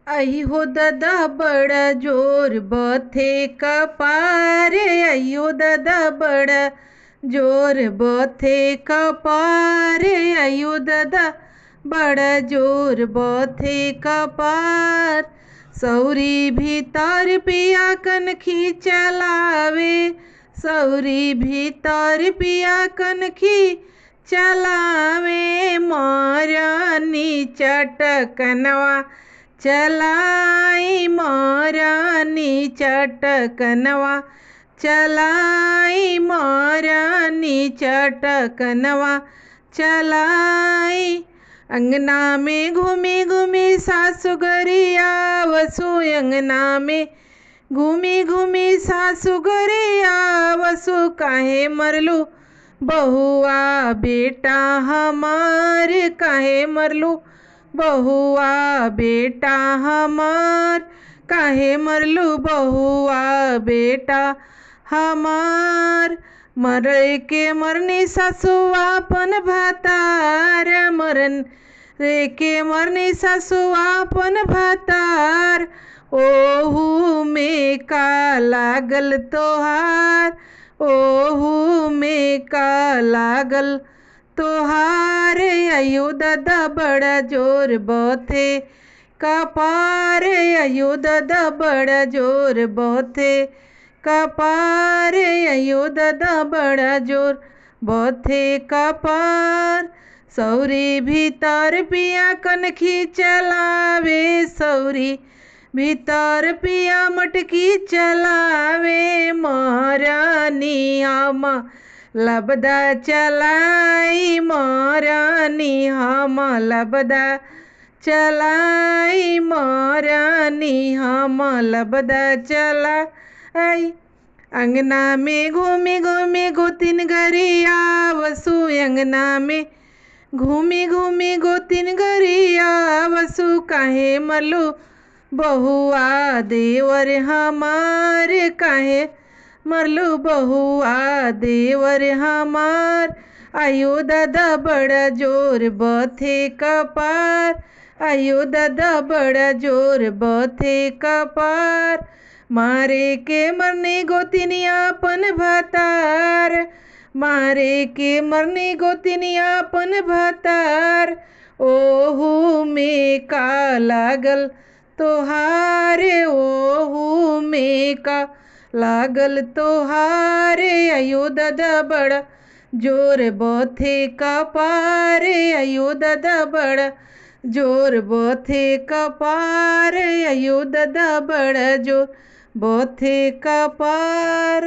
आई हो दादा बड़ा जोर बथे कपार, आई हो दादा बड़ा जोर बथे कपार, आई हो दादा बड़ा जोर बथे कपार। सौरी भीतर पिया कनखी चलावे, सौरी भीतर पिया कनखी चलावे, मारानी चटकनवा चलाई, मारानी चटकनवा चलाई, मारानी चटकनवा चलाई। अंगना में घूमी घूमी सासु गरिया वसु, अंगना में घूमी घूमी सासु गरिया वसु, काहे मरलू बहुआ बेटा हमार, काहे मरलू बहुआ बेटा हमार, काहे मरलू बहुआ बेटा हमार। मरे के मरनी सासुआ अपन भातार, मरन रे के मरनी सासुआ अपन भातार। ओहू में का लागल तोहार, ओहू में का लागल तोहार, आयो दादा बड़ा जोर बथे कपार, आयो दादा बड़ा जोर बथे कपार, आयो दादा बड़ा जोर बथे कपार। सौरी भीतर पिया कनखी चलावे, सौरी भीतर पिया मटकी चलावे, महारानी हम लबदा चलाई, महारानी हम लबदा चलाई, महारानी हम लबदा चलाई। अंगना में घूमी घूमी गोतिन गरिया वसु, अंगना में घूमी घूमी गोतिन गरिया वसु, काहे मरलू बहुआ देवर हमार, काहे मरलू बहुआ देवर हमार। आयो दादा बड़ा जोर बथे कपार, आयो दादा बड़ा जोर बथे कपार। मारे के मरने गोतिनिया अपन भातार, मारे के मरने गोतिनिया अपन भातार। ओहू में का लागल तोहार, ओहू में का लागल तोहार, आयो दादा बड़ा जोर बथे कपार, आयो दादा बड़ा जोर बथे कपार, आयो दादा बड़ा जोर बथे कपार।